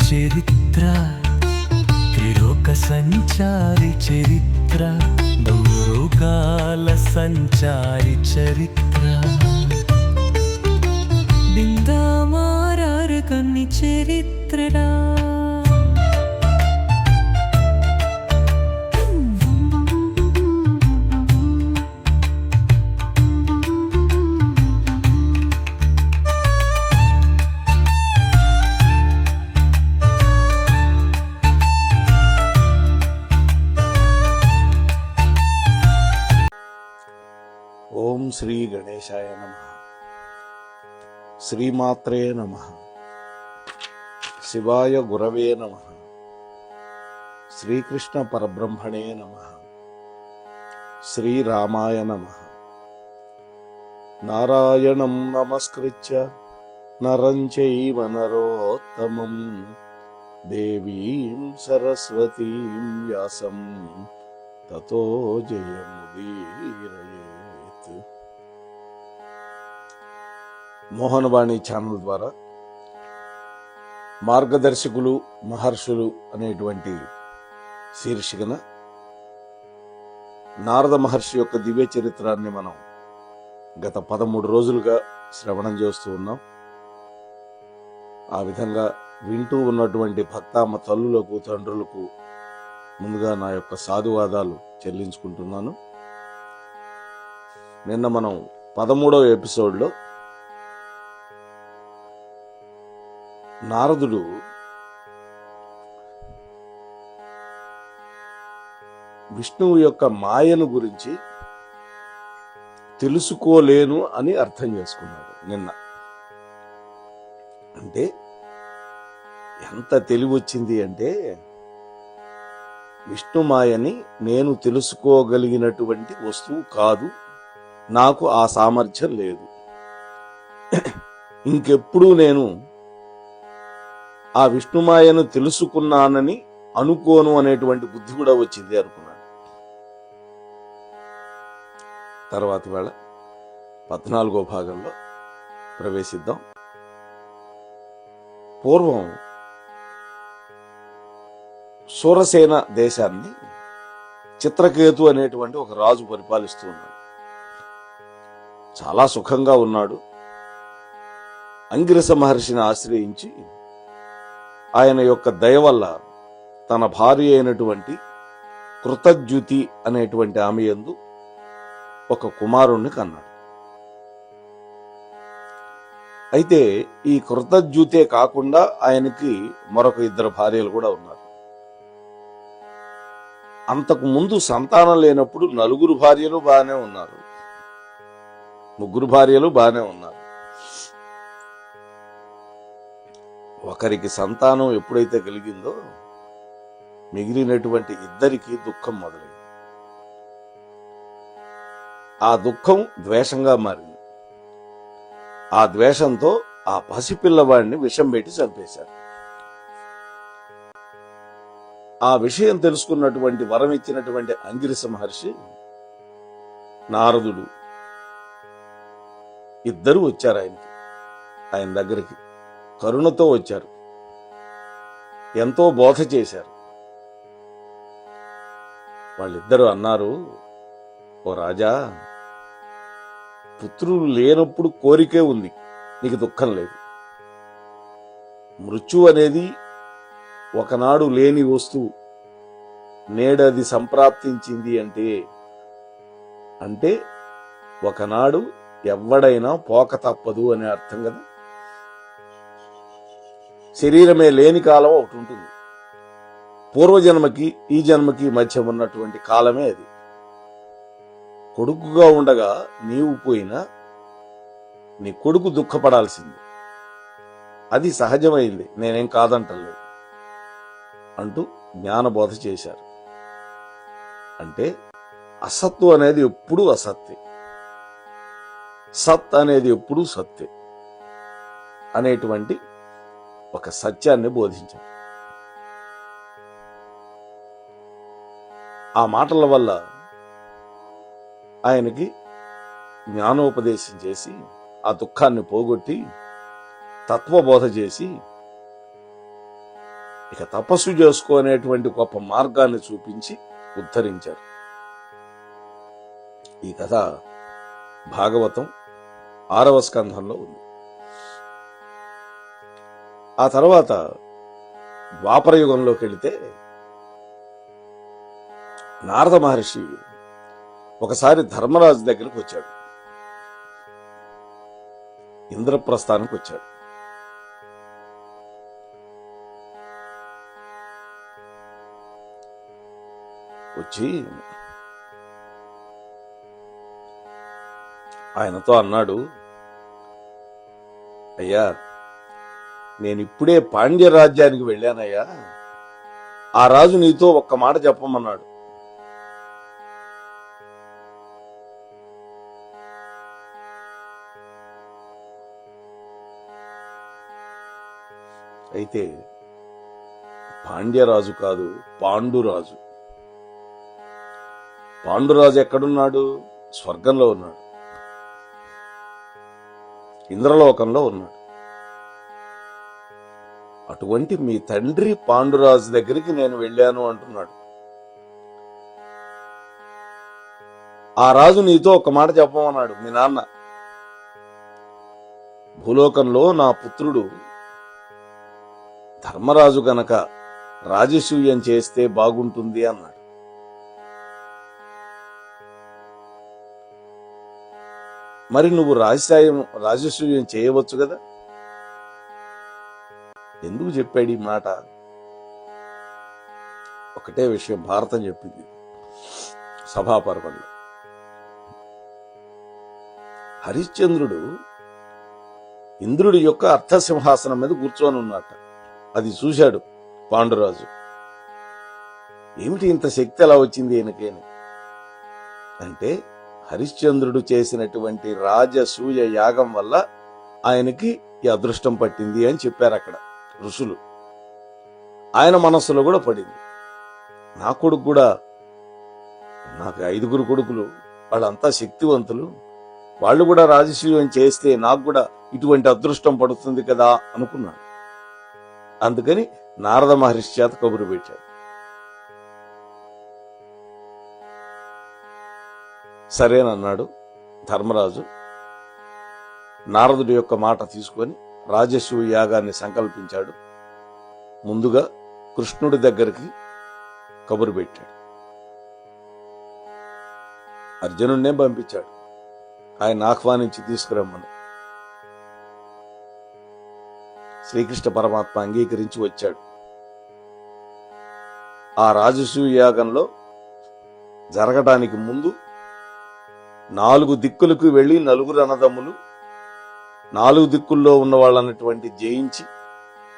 చరిత్ర, త్రిలోక సంచారి చరిత్ర, నూరుగాల సంచారి చరిత్ర, బిందామారారు కన్ని చరిత్రడా. ఓం శ్రీ గణేశాయ నమః. శ్రీమాత్రే నమః. శివాయ గురవే నమః. శ్రీకృష్ణ పరబ్రహ్మణే నమః. శ్రీరామాయ నమః. నారాయణం నమస్కృత్య నరం చైవ నరోత్తమం దేవీం సరస్వతీం వ్యాసం తతో జయముదీరయేత్. మోహనవాణి ఛానల్ ద్వారా మార్గదర్శకులు మహర్షులు అనేటువంటి శీర్షికన నారద మహర్షి యొక్క దివ్య చరిత్రాన్ని మనం గత 13 రోజులుగా శ్రవణం చేస్తూ ఉన్నాం. ఆ విధంగా వింటూ ఉన్నటువంటి భక్తామ తల్లులకు తండ్రులకు ముందుగా నా యొక్క సాధువాదాలు చెల్లించుకుంటున్నాను. నిన్న మనం 13వ ఎపిసోడ్లో నారదుడు విష్ణువు యొక్క మాయను గురించి తెలుసుకోలేను అని అర్థం చేసుకున్నాడు. నిన్న అంటే ఎంత తెలివి వచ్చింది అంటే, విష్ణు మాయని నేను తెలుసుకోగలిగినటువంటి వస్తువు కాదు, నాకు ఆ సామర్థ్యం లేదు, ఇంకెప్పుడు నేను ఆ విష్ణుమాయను తెలుసుకున్నానని అనుకోను అనేటువంటి బుద్ధి కూడా వచ్చింది అనుకున్నాడు. తర్వాత వేళ 14వ భాగంలో ప్రవేశిద్దాం. పూర్వం సూరసేన దేశాన్ని చిత్రకేతు అనేటువంటి ఒక రాజు పరిపాలిస్తూ ఉన్నాడు. చాలా సుఖంగా ఉన్నాడు. అంగిరస మహర్షిని ఆశ్రయించి ఆయన యొక్క దయ వల్ల తన భార్య అయినటువంటి కృతజ్యుతి అనేటువంటి ఆమె యందు ఒక కుమారుణ్ణి కన్నాడు. అయితే ఈ కృతజ్యుతే కాకుండా ఆయనకి మరొక 2 భార్యలు కూడా ఉన్నారు. అంతకు ముందు సంతానం లేనప్పుడు 4 భార్యలు బాగానే ఉన్నారు, 3 భార్యలు బాగానే ఉన్నారు. ఒకరికి సంతానం ఎప్పుడైతే కలిగిందో మిగిలినటువంటి 2 దుఃఖం మొదలైంది. ఆ దుఃఖం ద్వేషంగా మారింది. ఆ ద్వేషంతో ఆ పసిపిల్లవాడిని విషం పెట్టి చంపేశారు. ఆ విషయం తెలుసుకున్నటువంటి వరం ఇచ్చినటువంటి అంగిరస మహర్షి, నారదుడు ఇద్దరు వచ్చారు ఆయన దగ్గరికి. కరుణతో వచ్చారు, ఎంతో బోధ చేశారు. వాళ్ళిద్దరూ అన్నారు, ఓ రాజా, పుత్రులు లేనప్పుడు కోరికే ఉంది, నీకు దుఃఖం లేదు. మృత్యు అనేది ఒకనాడు లేని వస్తువు, నేడది సంప్రాప్తించింది అంటే ఒకనాడు ఎవడైనా పోక తప్పదు అనే అర్థం కదా. శరీరమే లేని కాలం ఒకటి ఉంటుంది. పూర్వజన్మకి ఈ జన్మకి మధ్య ఉన్నటువంటి కాలమే అది. కొడుకుగా ఉండగా నీవు పోయినా నీ కొడుకు దుఃఖపడాల్సింది, అది సహజమైంది, నేనేం కాదంటలేదు అంటూ జ్ఞానబోధ చేశారు. అంటే అసత్తు అనేది ఎప్పుడూ అసత్తే, సత్ అనేది ఎప్పుడూ సత్తే అనేటువంటి ఒక సత్యాన్ని బోధించారు. ఆ మాటల వల్ల ఆయనకి జ్ఞానోపదేశం చేసి ఆ దుఃఖాన్ని పోగొట్టి తత్వబోధ చేసి ఇక తపస్సు చేసుకునేటువంటి గొప్ప మార్గాన్ని చూపించి ఉద్ధరించారు. ఈ కథ భాగవతం 6వ స్కంధంలో ఉంది. ఆ తర్వాత ద్వాపర యుగంలోకి వెళితే నారద మహర్షి ఒకసారి ధర్మరాజు దగ్గరికి వచ్చాడు. ఇంద్రప్రస్థానికి వచ్చాడు. వచ్చి ఆయనతో అన్నాడు, అయ్యా, నేను ఇప్పుడే పాండ్య రాజ్యానికి వెళ్ళానయ్యా, ఆ రాజు నీతో ఒక్క మాట చెప్పమన్నాడు. అయితే పాండ్యరాజు కాదు, పాండురాజు. పాండురాజు ఎక్కడున్నాడు? స్వర్గంలో ఉన్నాడు, ఇంద్రలోకంలో ఉన్నాడు. అటువంటి మీ తండ్రి పాండురాజు దగ్గరికి నేను వెళ్ళాను అంటున్నాడు. ఆ రాజు నీతో ఒక మాట చెప్పమన్నాడు. మీ నాన్న భూలోకంలో నా పుత్రుడు ధర్మరాజు గనక రాజసూయం చేస్తే బాగుంటుంది అన్నాడు. మరి నువ్వు రాజసూయం చేయవచ్చు కదా? ఎందుకు చెప్పాడు ఈ మాట? ఒకటే విషయం భారతం చెప్పింది సభాపర్వంలో. హరిశ్చంద్రుడు ఇంద్రుడి యొక్క అర్థసింహాసనం మీద కూర్చొని ఉన్నట్ట. అది చూశాడు పాండురాజు. ఏమిటి ఇంత శక్తి ఎలా వచ్చింది ఈయనకేని అంటే, హరిశ్చంద్రుడు చేసినటువంటి రాజసూయ యాగం వల్ల ఆయనకి ఈ అదృష్టం పట్టింది అని చెప్పారు అక్కడ ఋషులు. ఆయన మనస్సులో కూడా పడింది, నా కొడుకు కూడా, నాకు 5 కొడుకులు, వాళ్ళంతా శక్తివంతులు, వాళ్ళు కూడా రాజసూయం చేస్తే నాకు కూడా ఇటువంటి అదృష్టం పడుతుంది కదా అనుకున్నాడు. అందుకని నారద మహర్షి చేత కబురు పెట్టాడు. సరేనన్నాడు ధర్మరాజు. నారదుడి యొక్క మాట తీసుకొని రాజసూయ యాగాన్ని సంకల్పించాడు. ముందుగా కృష్ణుడి దగ్గరికి కబురు పెట్టాడు. అర్జునుడినే పంపించాడు, ఆయన ఆహ్వానించి తీసుకురమ్మని. శ్రీకృష్ణ పరమాత్మ అంగీకరించి వచ్చాడు. ఆ రాజసూయ యాగంలో జరగటానికి ముందు 4 దిక్కులకు వెళ్లి 4 అన్నదమ్ములు 4 దిక్కుల్లో ఉన్న వాళ్ళన్నటువంటి జయించి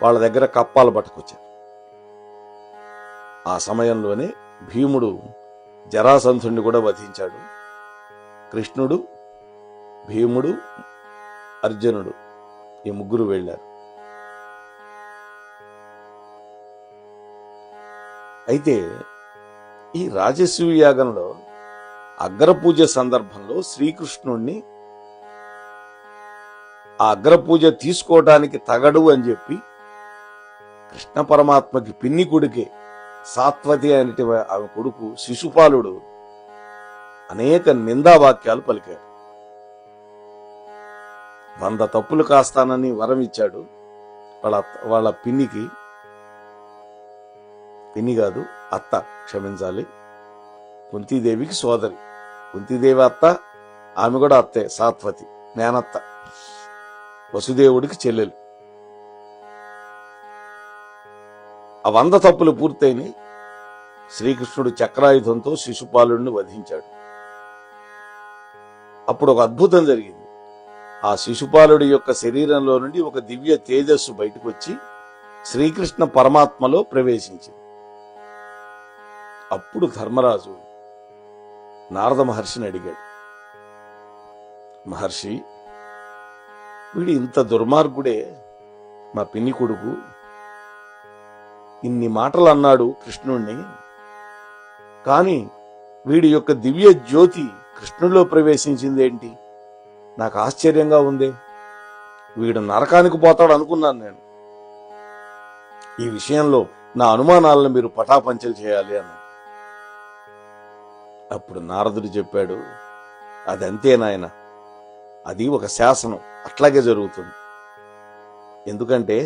వాళ్ళ దగ్గర కప్పాలు పట్టుకొచ్చారు. ఆ సమయంలోనే భీముడు జరాసంధుణ్ణి కూడా వధించాడు. కృష్ణుడు, భీముడు, అర్జునుడు ఈ 3 వెళ్ళారు. అయితే ఈ రాజసూయ యాగంలో అగ్రపూజ సందర్భంలో శ్రీకృష్ణుణ్ణి ఆ అగ్రపూజ తీసుకోవడానికి తగడు అని చెప్పి కృష్ణ పరమాత్మకి పిన్ని కొడుకే సాత్వతి అనేటి ఆమె కొడుకు శిశుపాలుడు అనేక నిందావాక్యాలు పలికాడు. 100 తప్పులు కాస్తానని వరం ఇచ్చాడు వాళ్ళ పిన్నికి. పిన్ని కాదు, అత్త, క్షమించాలి, కుంతీదేవికి సోదరి. కుంతీదేవి అత్త, ఆమె కూడా అత్తే, సాత్వతి, మేనత్త, వసుదేవుడికి చెల్లెలు. ఆ 100 తప్పులు పూర్తయినాయి. శ్రీకృష్ణుడు చక్రాయుధంతో శిశుపాలుడిని వధించాడు. అప్పుడు ఒక అద్భుతం జరిగింది. ఆ శిశుపాలుడి యొక్క శరీరంలో నుండి ఒక దివ్య తేజస్సు బయటకు వచ్చి శ్రీకృష్ణ పరమాత్మలో ప్రవేశించింది. అప్పుడు ధర్మరాజు నారద మహర్షిని అడిగాడు, మహర్షి, వీడు ఇంత దుర్మార్గుడే, మా పిన్ని కొడుకు, ఇన్ని మాటలు అన్నాడు కృష్ణుణ్ణి, కాని వీడి యొక్క దివ్య జ్యోతి కృష్ణుడిలో ప్రవేశించిందేంటి? నాకు ఆశ్చర్యంగా ఉంది. వీడు నరకానికి పోతాడు అనుకున్నాను నేను. ఈ విషయంలో నా అనుమానాలను మీరు పటాపంచలు చేయాలి అన్నాడు. అప్పుడు నారదుడు చెప్పాడు, అది అంతే నాయన, అది ఒక శాసనం, అట్లాగే జరుగుతుంది. ఎందుకంటే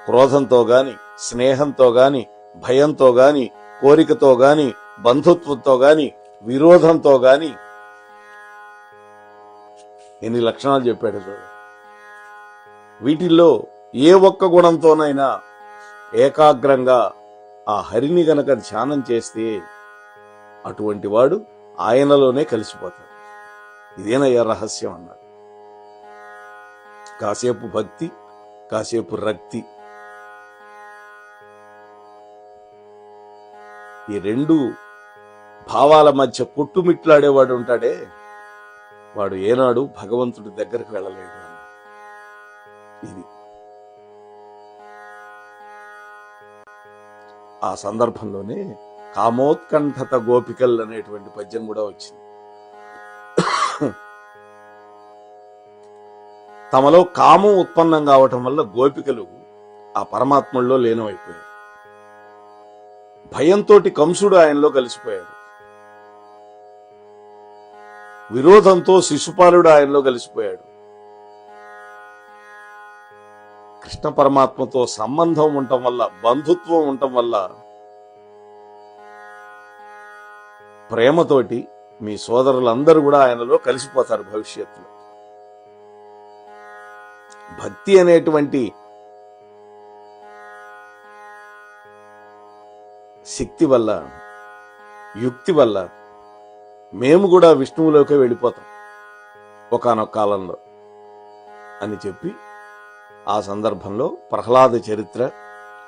క్రోధంతో గాని, స్నేహంతో గాని, భయంతో గాని, కోరికతో గాని, బంధుత్వంతో గాని, విరోధంతో గాని ఎన్ని లక్షణాలు చెప్పాడు చూడు. వీటిల్లో ఏ ఒక్క గుణంతోనైనా ఏకాగ్రంగా ఆ హరిని గనక ధ్యానం చేస్తే అటువంటి వాడు ఆయనలోనే కలిసిపోతాడు. ఇదేనయ్యా రహస్యం అన్నాడు. కాసేపు భక్తి, కాసేపు రక్తి, ఈ రెండు భావాల మధ్య కొట్టుమిట్లాడేవాడు ఉంటాడే, వాడు ఏనాడు భగవంతుడి దగ్గరికి వెళ్ళలేడు అని. ఇది ఆ సందర్భంలోనే కామోత్కంఠత గోపికల్ అనేటువంటి పద్యం కూడా వచ్చింది. తమలో కామం ఉత్పన్నం కావటం వల్ల గోపికలు ఆ పరమాత్మలో లీనమైపోయారు. భయంతో కంసుడు ఆయనలో కలిసిపోయాడు. విరోధంతో శిశుపాలుడు ఆయనలో కలిసిపోయాడు. కృష్ణ పరమాత్మతో సంబంధం ఉండటం వల్ల, బంధుత్వం ఉండటం వల్ల, ప్రేమతోటి మీ సోదరులందరూ కూడా ఆయనలో కలిసిపోతారు భవిష్యత్తులో. భక్తి అనేటువంటి శక్తి వల్ల, యుక్తి వల్ల మేము కూడా విష్ణువులోకే వెళ్ళిపోతాం ఒకానొక కాలంలో అని చెప్పి ఆ సందర్భంలో ప్రహ్లాద చరిత్ర,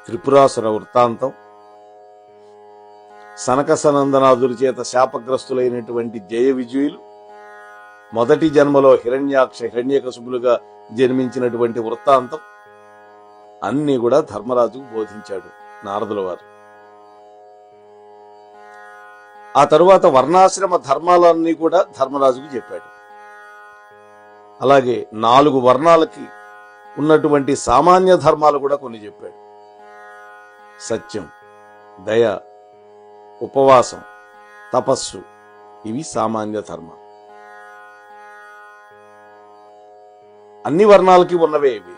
త్రిపురాసుర వృత్తాంతం, సనక సనందనాదుల చేత శాపగ్రస్తులైనటువంటి జయ విజయులు, మొదటి జన్మలో హిరణ్యాక్ష హిరణ్యకశిపులుగా జన్మించినటువంటి వృత్తాంతం అన్ని కూడా ధర్మరాజుకు బోధించాడు నారదుల వారు. ఆ తరువాత వర్ణాశ్రమ ధర్మాలన్నీ కూడా ధర్మరాజుకు చెప్పాడు. అలాగే 4 వర్ణాలకి ఉన్నటువంటి సామాన్య ధర్మాలు కూడా కొన్ని చెప్పాడు. సత్యం, దయ, ఉపవాసం, తపస్సు, ఇవి సామాన్య ధర్మాలు. అన్ని వర్ణాలకి ఉన్నవే ఇవి.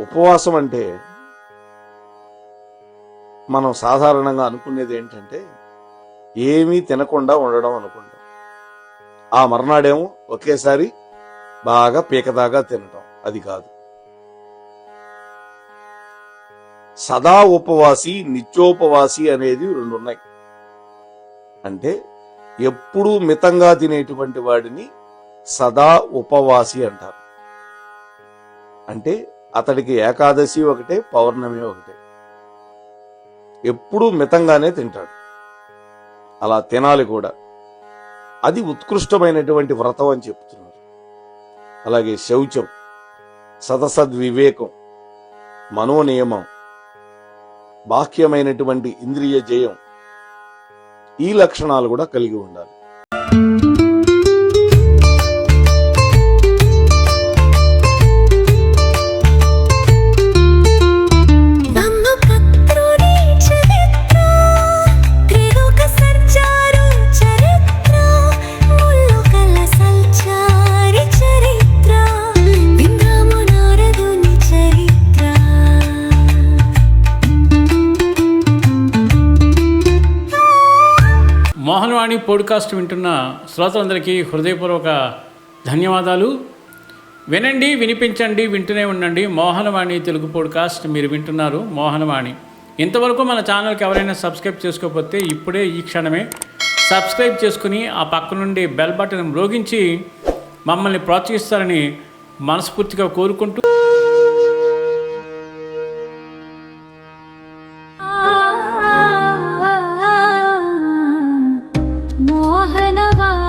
ఉపవాసం అంటే మనం సాధారణంగా అనుకునేది ఏంటంటే ఏమీ తినకుండా ఉండడం అనుకుంటాం. ఆ మర్నాడేమో ఒకేసారి బాగా పీకదాగా తినటం. అది కాదు. సదా ఉపవాసి, నిత్యోపవాసి అనేది 2 ఉన్నాయి. అంటే ఎప్పుడూ మితంగా తినేటువంటి వాడిని సదా ఉపవాసి అంటారు. అంటే అతడికి ఏకాదశి ఒకటే, పౌర్ణమి ఒకటే, ఎప్పుడూ మితంగానే తింటాడు. అలా తినాలి కూడా. అది ఉత్కృష్టమైనటువంటి వ్రతం అని చెప్తున్నారు. అలాగే శౌచం, సదసద్వివేకం, మనోనియమం, బాహ్యమైనటువంటి ఇంద్రియ జయం, ఈ లక్షణాలు కూడా కలిగి ఉండాలి. మోహనవాణి పోడ్కాస్ట్ వింటున్న శ్రోతలందరికీ హృదయపూర్వక ధన్యవాదాలు. వినండి, వినిపించండి, వింటూనే ఉండండి. మోహనవాణి తెలుగు పోడ్కాస్ట్ మీరు వింటున్నారు. మోహనవాణి. ఇంతవరకు మన ఛానల్కి ఎవరైనా సబ్స్క్రైబ్ చేసుకోకపోతే ఇప్పుడే ఈ క్షణమే సబ్స్క్రైబ్ చేసుకుని ఆ పక్క నుండి బెల్ బటన్ మ్రోగించి మమ్మల్ని ప్రోత్సహిస్తారని మనస్ఫూర్తిగా కోరుకుంటూ మోహనవాణి.